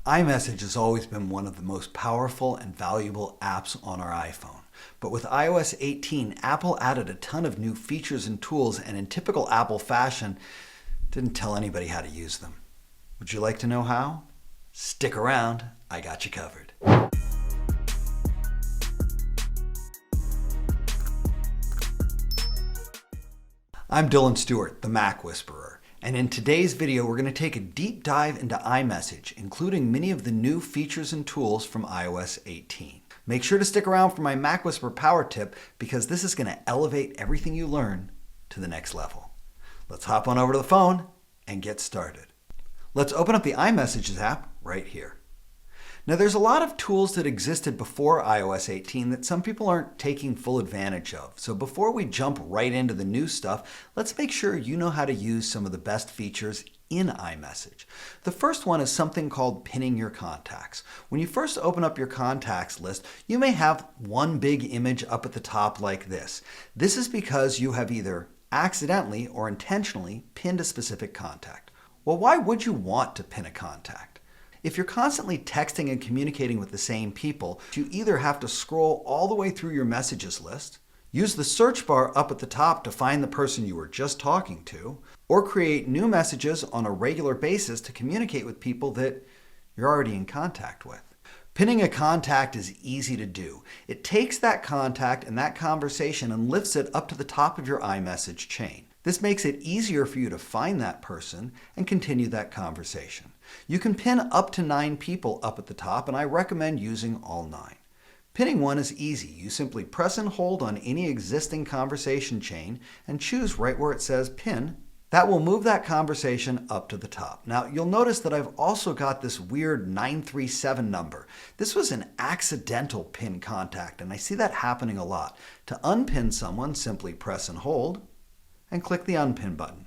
iMessage has always been one of the most powerful and valuable apps on our iPhone. But with iOS 18, Apple added a ton of new features and tools, and in typical Apple fashion, didn't tell anybody how to use them. Would you like to know how? Stick around, I got you covered. I'm Dylan Stewart, the MacWhisperer. And in today's video, we're going to take a deep dive into iMessage, including many of the new features and tools from iOS 18. Make sure to stick around for my MacWhisperer Power Tip, because this is going to elevate everything you learn to the next level. Let's hop on over to the phone and get started. Let's open up the iMessages app right here. Now, there's a lot of tools that existed before iOS 18 that some people aren't taking full advantage of. So before we jump right into the new stuff, let's make sure you know how to use some of the best features in iMessage. The first one is something called pinning your contacts. When you first open up your contacts list, you may have one big image up at the top like this. This is because you have either accidentally or intentionally pinned a specific contact. Well, why would you want to pin a contact? If you're constantly texting and communicating with the same people, you either have to scroll all the way through your messages list, use the search bar up at the top to find the person you were just talking to, or create new messages on a regular basis to communicate with people that you're already in contact with. Pinning a contact is easy to do. It takes that contact and that conversation and lifts it up to the top of your iMessage chain. This makes it easier for you to find that person and continue that conversation. You can pin up to 9 people up at the top, and I recommend using all 9. Pinning one is easy. You simply press and hold on any existing conversation chain and choose right where it says pin. That will move that conversation up to the top. Now, you'll notice that I've also got this weird 937 number. This was an accidental pin contact, and I see that happening a lot. To unpin someone, simply press and hold and click the unpin button,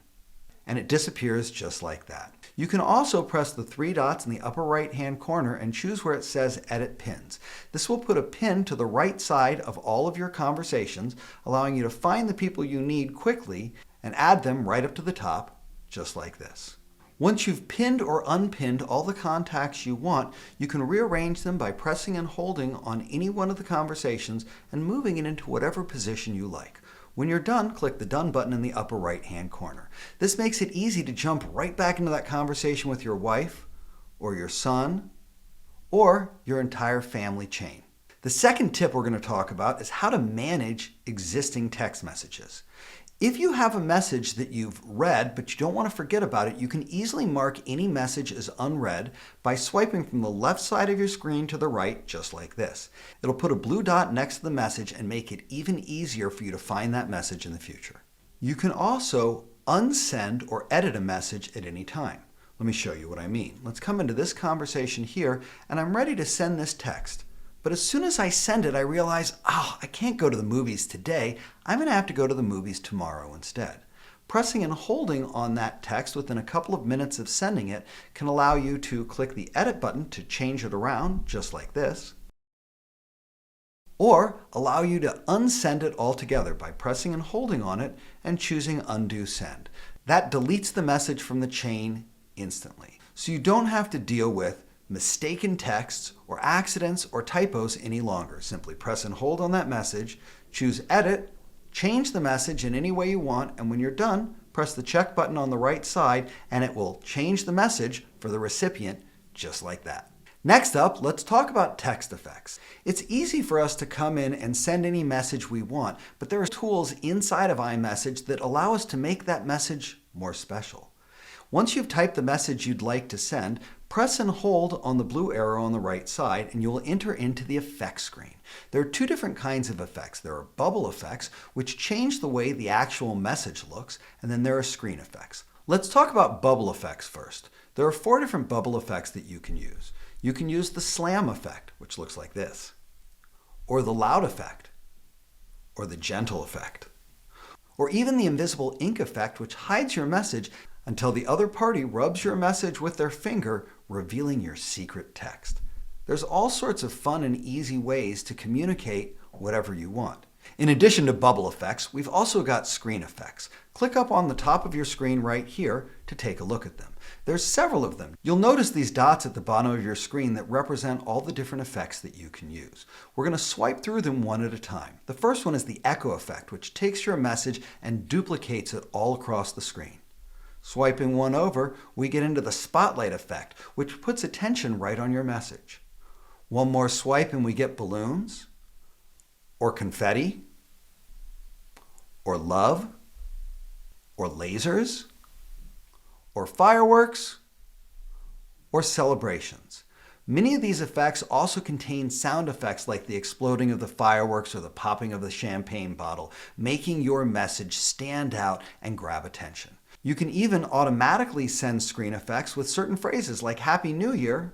and it disappears just like that. You can also press the 3 dots in the upper right-hand corner and choose where it says Edit Pins. This will put a pin to the right side of all of your conversations, allowing you to find the people you need quickly and add them right up to the top, just like this. Once you've pinned or unpinned all the contacts you want, you can rearrange them by pressing and holding on any one of the conversations and moving it into whatever position you like. When you're done, click the Done button in the upper right-hand corner. This makes it easy to jump right back into that conversation with your wife, or your son, or your entire family chain. The second tip we're going to talk about is how to manage existing text messages. If you have a message that you've read but you don't want to forget about it, you can easily mark any message as unread by swiping from the left side of your screen to the right, just like this. It'll put a blue dot next to the message and make it even easier for you to find that message in the future. You can also unsend or edit a message at any time. Let me show you what I mean. Let's come into this conversation here, and I'm ready to send this text. But as soon as I send it, I realize, I can't go to the movies today. I'm going to have to go to the movies tomorrow instead. Pressing and holding on that text within a couple of minutes of sending it can allow you to click the Edit button to change it around, just like this, or allow you to unsend it altogether by pressing and holding on it and choosing Undo Send. That deletes the message from the chain instantly. So you don't have to deal with mistaken texts or accidents or typos any longer. Simply press and hold on that message, choose Edit, change the message in any way you want, and when you're done, press the check button on the right side and it will change the message for the recipient just like that. Next up, let's talk about text effects. It's easy for us to come in and send any message we want, but there are tools inside of iMessage that allow us to make that message more special. Once you've typed the message you'd like to send, press and hold on the blue arrow on the right side and you'll enter into the effects screen. There are 2 different kinds of effects. There are bubble effects, which change the way the actual message looks, and then there are screen effects. Let's talk about bubble effects first. There are 4 different bubble effects that you can use. You can use the slam effect, which looks like this, or the loud effect, or the gentle effect, or even the invisible ink effect, which hides your message until the other party rubs your message with their finger, revealing your secret text. There's all sorts of fun and easy ways to communicate whatever you want. In addition to bubble effects, we've also got screen effects. Click up on the top of your screen right here to take a look at them. There's several of them. You'll notice these dots at the bottom of your screen that represent all the different effects that you can use. We're going to swipe through them one at a time. The first one is the echo effect, which takes your message and duplicates it all across the screen. Swiping one over, we get into the spotlight effect, which puts attention right on your message. One more swipe and we get balloons, or confetti, or love, or lasers, or fireworks, or celebrations. Many of these effects also contain sound effects like the exploding of the fireworks or the popping of the champagne bottle, making your message stand out and grab attention. You can even automatically send screen effects with certain phrases like Happy New Year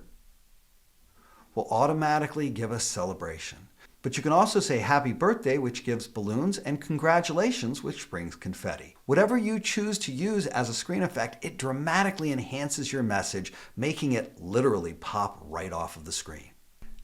will automatically give us celebration. But you can also say Happy Birthday, which gives balloons, and Congratulations, which brings confetti. Whatever you choose to use as a screen effect, it dramatically enhances your message, making it literally pop right off of the screen.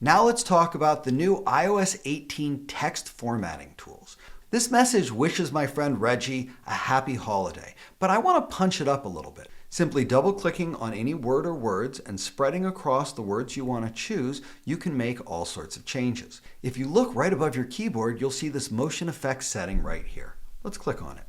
Now let's talk about the new iOS 18 text formatting tools. This message wishes my friend Reggie a happy holiday, but I want to punch it up a little bit. Simply double-clicking on any word or words and spreading across the words you want to choose, you can make all sorts of changes. If you look right above your keyboard, you'll see this motion effects setting right here. Let's click on it.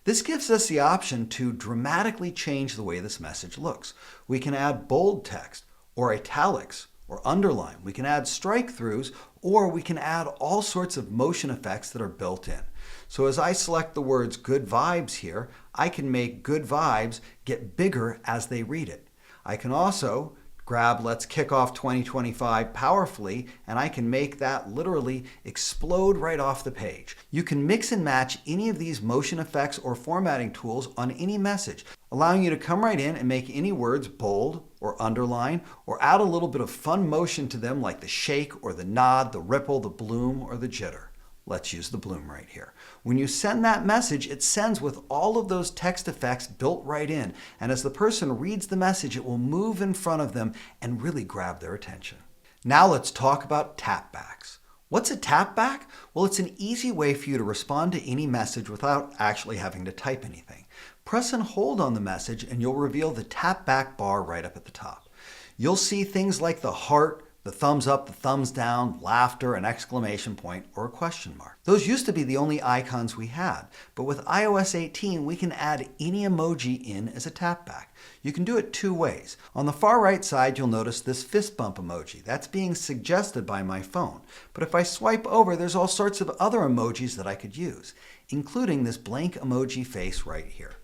This gives us the option to dramatically change the way this message looks. We can add bold text, or italics, or underline. We can add strike-throughs, or we can add all sorts of motion effects that are built in. So as I select the words good vibes here, I can make good vibes get bigger as they read it. I can also grab let's kick off 2025 powerfully, and I can make that literally explode right off the page. You can mix and match any of these motion effects or formatting tools on any message, allowing you to come right in and make any words bold or underline, or add a little bit of fun motion to them like the shake or the nod, the ripple, the bloom, or the jitter. Let's use the bloom right here. When you send that message, it sends with all of those text effects built right in. And as the person reads the message, it will move in front of them and really grab their attention. Now let's talk about tapbacks. What's a tapback? Well, it's an easy way for you to respond to any message without actually having to type anything. Press and hold on the message and you'll reveal the tapback bar right up at the top. You'll see things like the heart, the thumbs up, the thumbs down, laughter, an exclamation point, or a question mark. Those used to be the only icons we had, but with iOS 18, we can add any emoji in as a tapback. You can do it two ways. On the far right side, you'll notice this fist bump emoji. That's being suggested by my phone. But if I swipe over, there's all sorts of other emojis that I could use, including this blank emoji face right here.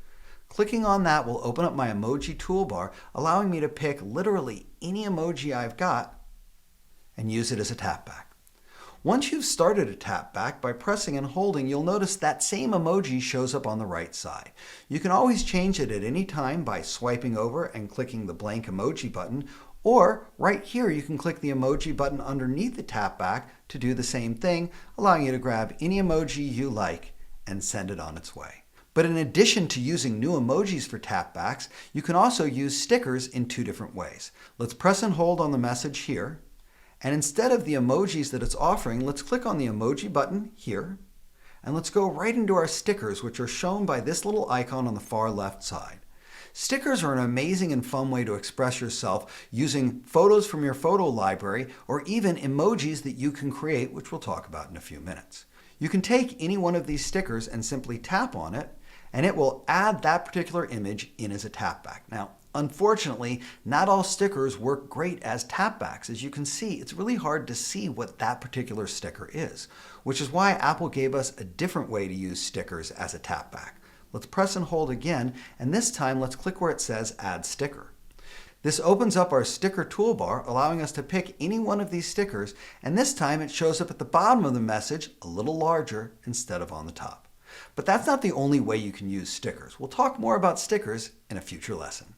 Clicking on that will open up my emoji toolbar, allowing me to pick literally any emoji I've got and use it as a tapback. Once you've started a tapback, by pressing and holding, you'll notice that same emoji shows up on the right side. You can always change it at any time by swiping over and clicking the blank emoji button, or right here you can click the emoji button underneath the tapback to do the same thing, allowing you to grab any emoji you like and send it on its way. But in addition to using new emojis for tapbacks, you can also use stickers in two different ways. Let's press and hold on the message here. And instead of the emojis that it's offering, let's click on the emoji button here, and let's go right into our stickers, which are shown by this little icon on the far left side. Stickers are an amazing and fun way to express yourself using photos from your photo library, or even emojis that you can create, which we'll talk about in a few minutes. You can take any one of these stickers and simply tap on it, and it will add that particular image in as a tapback. Now, unfortunately, not all stickers work great as tapbacks. As you can see, it's really hard to see what that particular sticker is, which is why Apple gave us a different way to use stickers as a tapback. Let's press and hold again, and this time let's click where it says Add Sticker. This opens up our sticker toolbar, allowing us to pick any one of these stickers, and this time it shows up at the bottom of the message a little larger instead of on the top. But that's not the only way you can use stickers. We'll talk more about stickers in a future lesson.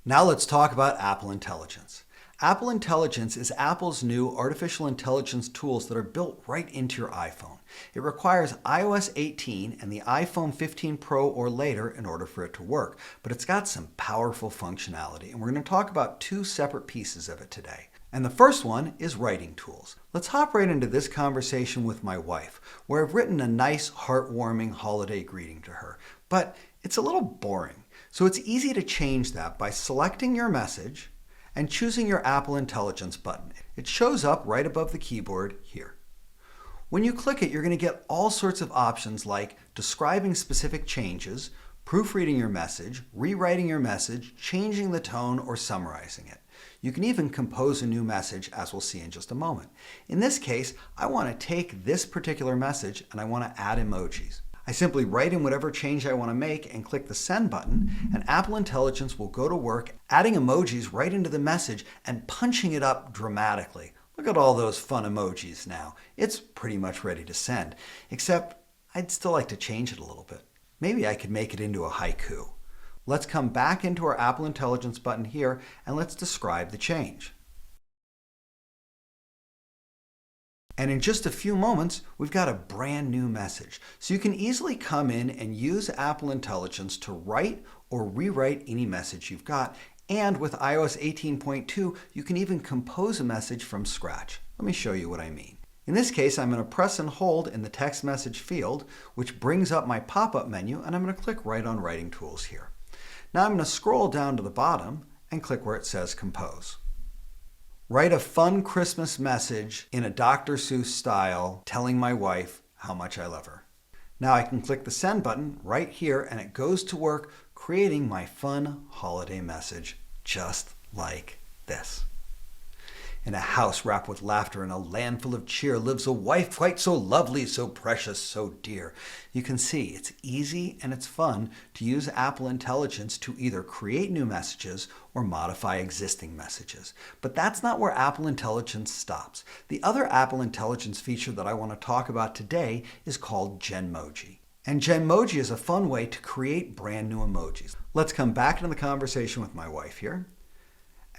Now let's talk about Apple Intelligence. Apple Intelligence is Apple's new artificial intelligence tools that are built right into your iPhone. It requires iOS 18 and the iPhone 15 Pro or later in order for it to work, but it's got some powerful functionality, and we're going to talk about two separate pieces of it today. And the first one is writing tools. Let's hop right into this conversation with my wife, where I've written a nice, heartwarming holiday greeting to her, but it's a little boring. So it's easy to change that by selecting your message and choosing your Apple Intelligence button. It shows up right above the keyboard here. When you click it, you're going to get all sorts of options like describing specific changes, proofreading your message, rewriting your message, changing the tone, or summarizing it. You can even compose a new message, as we'll see in just a moment. In this case, I want to take this particular message and I want to add emojis. I simply write in whatever change I want to make and click the Send button, and Apple Intelligence will go to work adding emojis right into the message and punching it up dramatically. Look at all those fun emojis now. It's pretty much ready to send, except I'd still like to change it a little bit. Maybe I could make it into a haiku. Let's come back into our Apple Intelligence button here and let's describe the change. And in just a few moments, we've got a brand new message. So you can easily come in and use Apple Intelligence to write or rewrite any message you've got. And with iOS 18.2, you can even compose a message from scratch. Let me show you what I mean. In this case, I'm going to press and hold in the text message field, which brings up my pop-up menu, and I'm going to click right on Writing Tools here. Now I'm going to scroll down to the bottom and click where it says Compose. Write a fun Christmas message in a Dr. Seuss style, telling my wife how much I love her. Now I can click the Send button right here and it goes to work creating my fun holiday message just like this. In a house wrapped with laughter and a land full of cheer lives a wife quite so lovely, so precious, so dear. You can see it's easy and it's fun to use Apple Intelligence to either create new messages or modify existing messages. But that's not where Apple Intelligence stops. The other Apple Intelligence feature that I want to talk about today is called Genmoji. And Genmoji is a fun way to create brand new emojis. Let's come back into the conversation with my wife here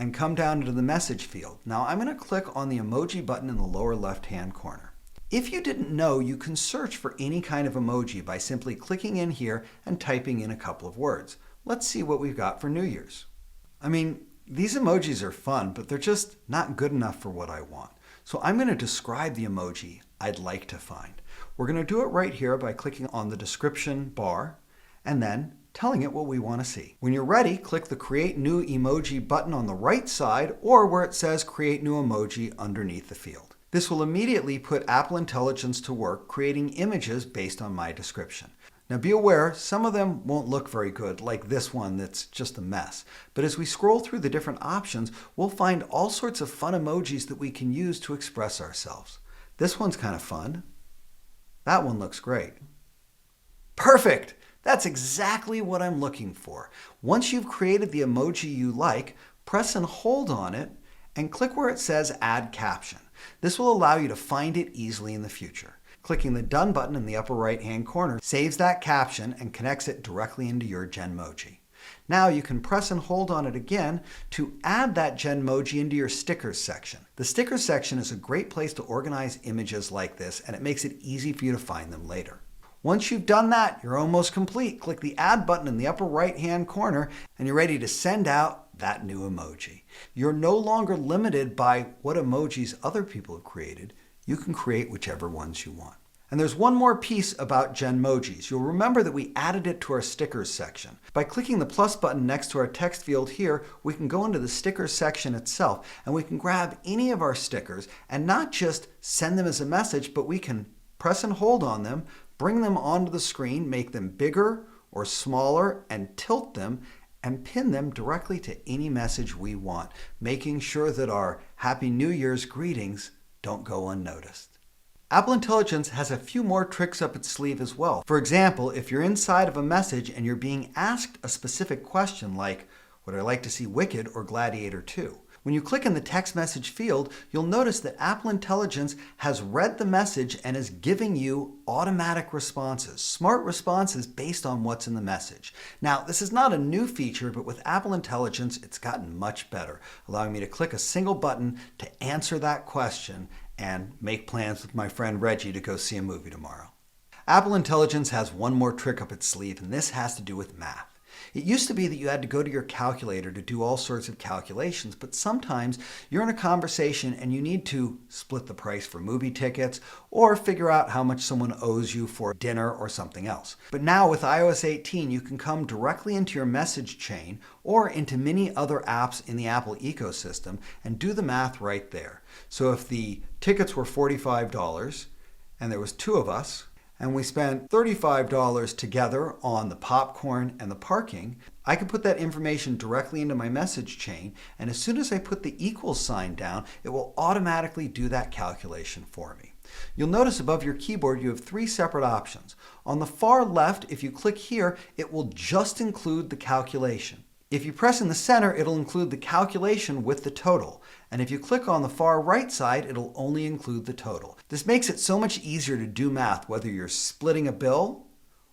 and come down into the message field. Now I'm going to click on the emoji button in the lower left-hand corner. If you didn't know, you can search for any kind of emoji by simply clicking in here and typing in a couple of words. Let's see what we've got for New Year's. I mean, these emojis are fun, but they're just not good enough for what I want. So I'm going to describe the emoji I'd like to find. We're going to do it right here by clicking on the description bar and then telling it what we want to see. When you're ready, click the Create New Emoji button on the right side or where it says Create New Emoji underneath the field. This will immediately put Apple Intelligence to work creating images based on my description. Now be aware, some of them won't look very good, like this one that's just a mess. But as we scroll through the different options, we'll find all sorts of fun emojis that we can use to express ourselves. This one's kind of fun. That one looks great. Perfect! That's exactly what I'm looking for. Once you've created the emoji you like, press and hold on it and click where it says Add Caption. This will allow you to find it easily in the future. Clicking the Done button in the upper right-hand corner saves that caption and connects it directly into your Genmoji. Now you can press and hold on it again to add that Genmoji into your Stickers section. The Stickers section is a great place to organize images like this, and it makes it easy for you to find them later. Once you've done that, you're almost complete. Click the Add button in the upper right-hand corner and you're ready to send out that new emoji. You're no longer limited by what emojis other people have created. You can create whichever ones you want. And there's one more piece about Genmojis. You'll remember that we added it to our Stickers section. By clicking the plus button next to our text field here, we can go into the Stickers section itself and we can grab any of our stickers and not just send them as a message, but we can press and hold on them, bring them onto the screen, make them bigger or smaller, and tilt them and pin them directly to any message we want, making sure that our Happy New Year's greetings don't go unnoticed. Apple Intelligence has a few more tricks up its sleeve as well. For example, if you're inside of a message and you're being asked a specific question like, would I like to see Wicked or Gladiator 2? When you click in the text message field, you'll notice that Apple Intelligence has read the message and is giving you automatic responses, smart responses based on what's in the message. Now, this is not a new feature, but with Apple Intelligence, it's gotten much better, allowing me to click a single button to answer that question and make plans with my friend Reggie to go see a movie tomorrow. Apple Intelligence has one more trick up its sleeve, and this has to do with math. It used to be that you had to go to your calculator to do all sorts of calculations, but sometimes you're in a conversation and you need to split the price for movie tickets or figure out how much someone owes you for dinner or something else. But now with iOS 18, you can come directly into your message chain or into many other apps in the Apple ecosystem and do the math right there. So if the tickets were $45 and there was two of us, and we spent $35 together on the popcorn and the parking, I can put that information directly into my message chain, and as soon as I put the equals sign down, it will automatically do that calculation for me. You'll notice above your keyboard you have three separate options. On the far left, if you click here, it will just include the calculation. If you press in the center, it'll include the calculation with the total. And if you click on the far right side, it'll only include the total. This makes it so much easier to do math, whether you're splitting a bill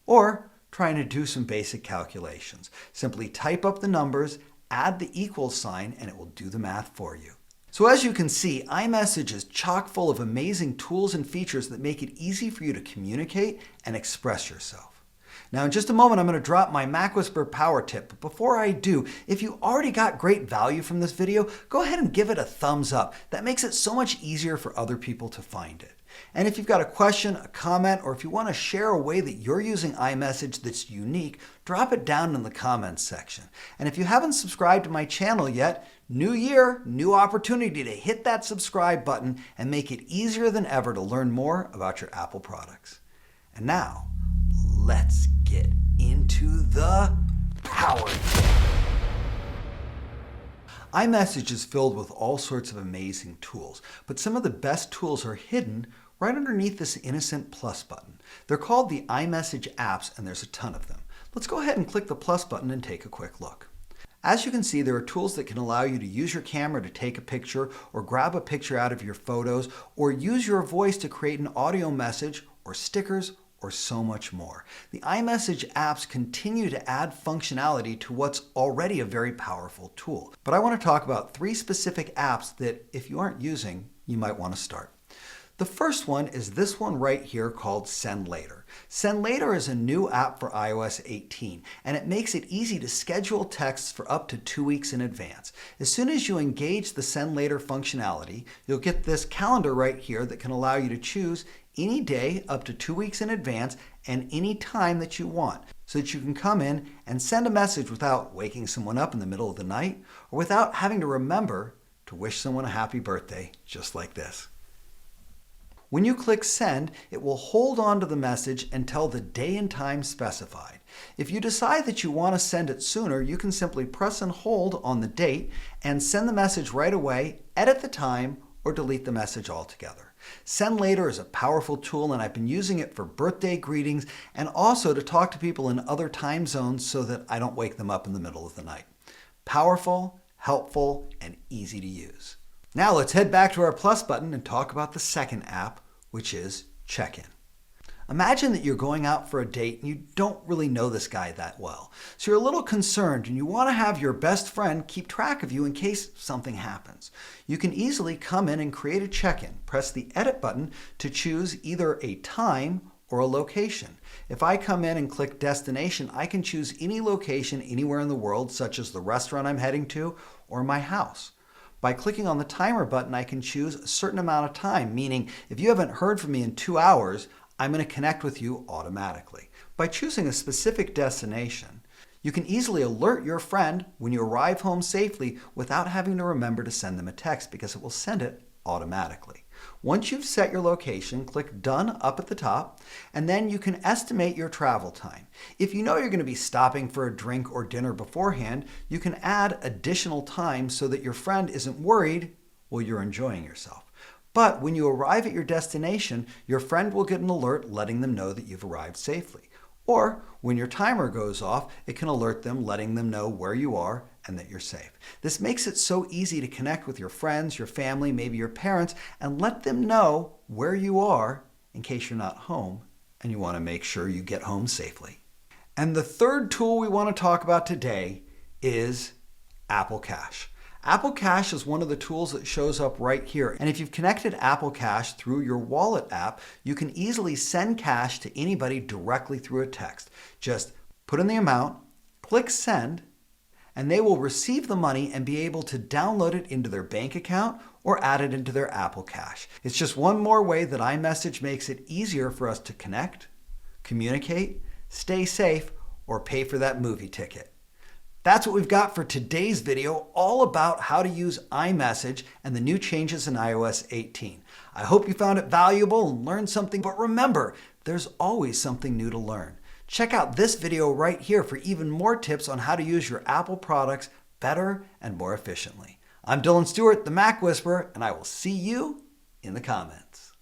or trying to do some basic calculations. Simply type up the numbers, add the equals sign, and it will do the math for you. So as you can see, iMessage is chock full of amazing tools and features that make it easy for you to communicate and express yourself. Now in just a moment, I'm going to drop my MacWhisperer Power Tip, but before I do, if you already got great value from this video, go ahead and give it a thumbs up. That makes it so much easier for other people to find it. And if you've got a question, a comment, or if you want to share a way that you're using iMessage that's unique, drop it down in the comments section. And if you haven't subscribed to my channel yet, new year, new opportunity to hit that subscribe button and make it easier than ever to learn more about your Apple products. And now, let's get into the Power Tip. iMessage is filled with all sorts of amazing tools, but some of the best tools are hidden right underneath this innocent plus button. They're called the iMessage apps, and there's a ton of them. Let's go ahead and click the plus button and take a quick look. As you can see, there are tools that can allow you to use your camera to take a picture or grab a picture out of your photos or use your voice to create an audio message or stickers or so much more. The iMessage apps continue to add functionality to what's already a very powerful tool. But I want to talk about three specific apps that, if you aren't using, you might want to start. The first one is this one right here called Send Later. Send Later is a new app for iOS 18, and it makes it easy to schedule texts for up to 2 weeks in advance. As soon as you engage the Send Later functionality, you'll get this calendar right here that can allow you to choose any day up to 2 weeks in advance and any time that you want, so that you can come in and send a message without waking someone up in the middle of the night or without having to remember to wish someone a happy birthday just like this. When you click Send, it will hold on to the message until the day and time specified. If you decide that you want to send it sooner, you can simply press and hold on the date and send the message right away, edit the time, or delete the message altogether. Send Later is a powerful tool, and I've been using it for birthday greetings and also to talk to people in other time zones so that I don't wake them up in the middle of the night. Powerful, helpful, and easy to use. Now let's head back to our plus button and talk about the second app, which is Check-in. Imagine that you're going out for a date and you don't really know this guy that well. So you're a little concerned and you want to have your best friend keep track of you in case something happens. You can easily come in and create a check-in. Press the Edit button to choose either a time or a location. If I come in and click Destination, I can choose any location anywhere in the world, such as the restaurant I'm heading to or my house. By clicking on the timer button, I can choose a certain amount of time, meaning if you haven't heard from me in 2 hours, I'm going to connect with you automatically. By choosing a specific destination, you can easily alert your friend when you arrive home safely without having to remember to send them a text because it will send it automatically. Once you've set your location, click Done up at the top, and then you can estimate your travel time. If you know you're going to be stopping for a drink or dinner beforehand, you can add additional time so that your friend isn't worried while you're enjoying yourself. But when you arrive at your destination, your friend will get an alert letting them know that you've arrived safely. Or when your timer goes off, it can alert them letting them know where you are and that you're safe. This makes it so easy to connect with your friends, your family, maybe your parents, and let them know where you are in case you're not home and you want to make sure you get home safely. And the third tool we want to talk about today is Apple Cash. Apple Cash is one of the tools that shows up right here. And if you've connected Apple Cash through your wallet app, you can easily send cash to anybody directly through a text. Just put in the amount, click send, and they will receive the money and be able to download it into their bank account or add it into their Apple Cash. It's just one more way that iMessage makes it easier for us to connect, communicate, stay safe, or pay for that movie ticket. That's what we've got for today's video, all about how to use iMessage and the new changes in iOS 18. I hope you found it valuable and learned something, but remember, there's always something new to learn. Check out this video right here for even more tips on how to use your Apple products better and more efficiently. I'm Dylan Stewart, the Mac Whisperer, and I will see you in the comments.